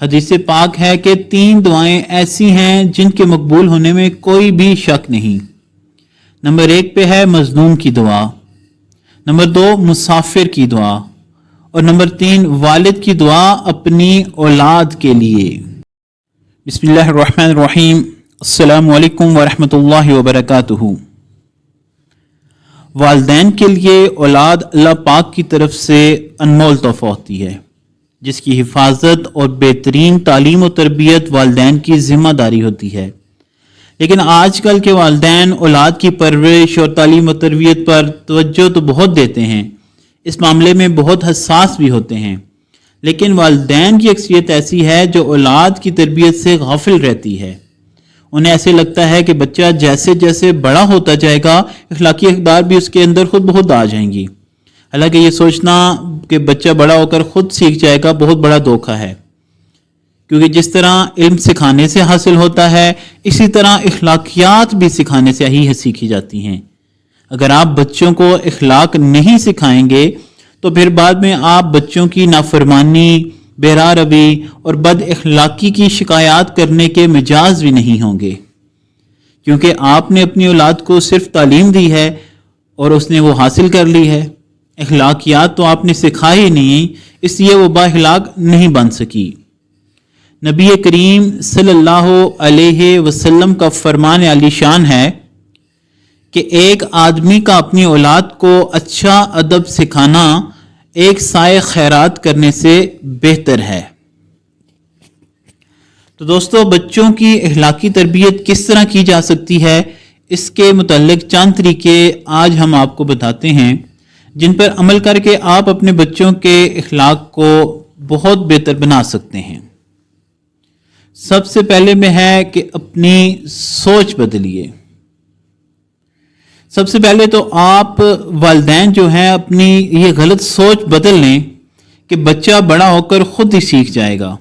حدیث پاک ہے کہ 3 دعائیں ایسی ہیں جن کے مقبول ہونے میں کوئی بھی شک نہیں۔ نمبر 1 پہ ہے مظلوم کی دعا، نمبر 2 مسافر کی دعا، اور نمبر 3 والد کی دعا اپنی اولاد کے لیے۔ بسم اللہ الرحمن الرحیم۔ السلام علیکم ورحمۃ اللہ وبرکاتہ۔ والدین کے لیے اولاد اللہ پاک کی طرف سے انمول تحفہ ہوتی ہے، جس کی حفاظت اور بہترین تعلیم و تربیت والدین کی ذمہ داری ہوتی ہے۔ لیکن آج کل کے والدین اولاد کی پرورش اور تعلیم و تربیت پر توجہ تو بہت دیتے ہیں، اس معاملے میں بہت حساس بھی ہوتے ہیں، لیکن والدین کی اکثریت ایسی ہے جو اولاد کی تربیت سے غافل رہتی ہے۔ انہیں ایسے لگتا ہے کہ بچہ جیسے جیسے بڑا ہوتا جائے گا اخلاقی اقدار بھی اس کے اندر خود بہت آ جائیں گی۔ حالانکہ یہ سوچنا کہ بچہ بڑا ہو کر خود سیکھ جائے گا بہت بڑا دھوکہ ہے، کیونکہ جس طرح علم سکھانے سے حاصل ہوتا ہے اسی طرح اخلاقیات بھی سکھانے سے ہی سیکھی جاتی ہیں۔ اگر آپ بچوں کو اخلاق نہیں سکھائیں گے تو پھر بعد میں آپ بچوں کی نافرمانی، بے راہ روی اور بد اخلاقی کی شکایات کرنے کے مجاز بھی نہیں ہوں گے، کیونکہ آپ نے اپنی اولاد کو صرف تعلیم دی ہے اور اس نے وہ حاصل کر لی ہے، اخلاقیات تو آپ نے سکھائی نہیں، اس لیے وہ با اخلاق نہیں بن سکی۔ نبی کریم صلی اللہ علیہ وسلم کا فرمان عالی شان ہے کہ ایک آدمی کا اپنی اولاد کو اچھا ادب سکھانا ایک سائے خیرات کرنے سے بہتر ہے۔ تو دوستو، بچوں کی اخلاقی تربیت کس طرح کی جا سکتی ہے، اس کے متعلق چند طریقے آج ہم آپ کو بتاتے ہیں جن پر عمل کر کے آپ اپنے بچوں کے اخلاق کو بہت بہتر بنا سکتے ہیں۔ سب سے پہلے میں ہے کہ اپنی سوچ بدلیے۔ سب سے پہلے تو آپ والدین جو ہیں اپنی یہ غلط سوچ بدل لیں کہ بچہ بڑا ہو کر خود ہی سیکھ جائے گا۔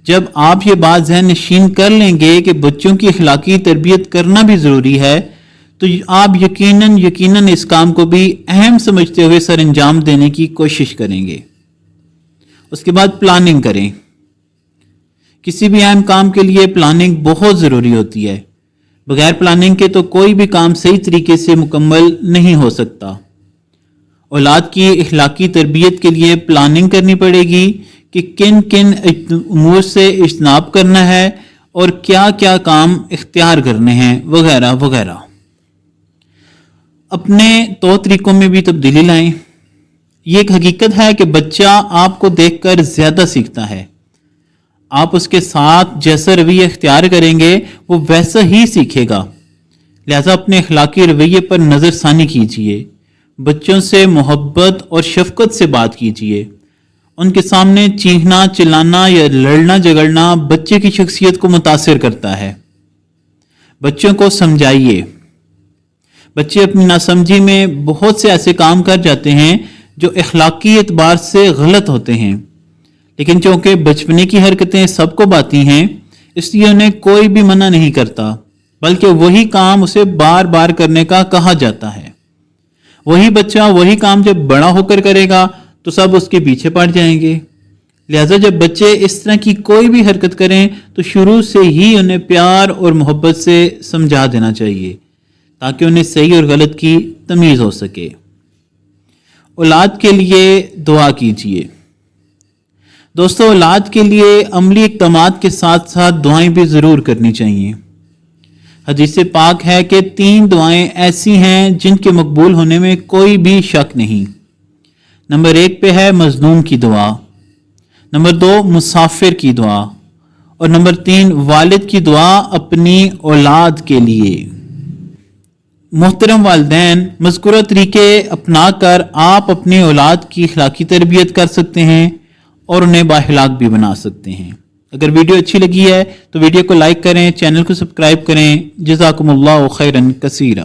جب آپ یہ بات ذہن نشین کر لیں گے کہ بچوں کی اخلاقی تربیت کرنا بھی ضروری ہے تو آپ یقیناً اس کام کو بھی اہم سمجھتے ہوئے سر انجام دینے کی کوشش کریں گے۔ اس کے بعد پلاننگ کریں۔ کسی بھی اہم کام کے لیے پلاننگ بہت ضروری ہوتی ہے۔ بغیر پلاننگ کے تو کوئی بھی کام صحیح طریقے سے مکمل نہیں ہو سکتا۔ اولاد کی اخلاقی تربیت کے لیے پلاننگ کرنی پڑے گی کہ کن کن امور سے اجتناب کرنا ہے اور کیا کیا کام اختیار کرنے ہیں وغیرہ وغیرہ۔ اپنے طور طریقوں میں بھی تبدیلی لائیں۔ یہ ایک حقیقت ہے کہ بچہ آپ کو دیکھ کر زیادہ سیکھتا ہے۔ آپ اس کے ساتھ جیسا رویہ اختیار کریں گے وہ ویسا ہی سیکھے گا، لہذا اپنے اخلاقی رویے پر نظر ثانی کیجیے۔ بچوں سے محبت اور شفقت سے بات کیجیے۔ ان کے سامنے چیخنا، چلانا یا لڑنا جھگڑنا بچے کی شخصیت کو متاثر کرتا ہے۔ بچوں کو سمجھائیے۔ بچے اپنی ناسمجھی میں بہت سے ایسے کام کر جاتے ہیں جو اخلاقی اعتبار سے غلط ہوتے ہیں، لیکن چونکہ بچپنے کی حرکتیں سب کو باتی ہیں اس لیے انہیں کوئی بھی منع نہیں کرتا، بلکہ وہی کام اسے بار بار کرنے کا کہا جاتا ہے۔ وہی بچہ وہی کام جب بڑا ہو کر کرے گا تو سب اس کے پیچھے پڑ جائیں گے۔ لہذا جب بچے اس طرح کی کوئی بھی حرکت کریں تو شروع سے ہی انہیں پیار اور محبت سے سمجھا دینا چاہیے تاکہ انہیں صحیح اور غلط کی تمیز ہو سکے۔ اولاد کے لیے دعا کیجیے۔ دوستو، اولاد کے لیے عملی اقدامات کے ساتھ ساتھ دعائیں بھی ضرور کرنی چاہیے۔ حدیث پاک ہے کہ 3 دعائیں ایسی ہیں جن کے مقبول ہونے میں کوئی بھی شک نہیں۔ نمبر 1 پہ ہے مظلوم کی دعا، نمبر 2 مسافر کی دعا، اور نمبر 3 والد کی دعا اپنی اولاد کے لیے۔ محترم والدین، مذکورہ طریقے اپنا کر آپ اپنی اولاد کی اخلاقی تربیت کر سکتے ہیں اور انہیں بااخلاق بھی بنا سکتے ہیں۔ اگر ویڈیو اچھی لگی ہے تو ویڈیو کو لائک کریں، چینل کو سبسکرائب کریں۔ جزاکم اللہ خیرا کثیرا۔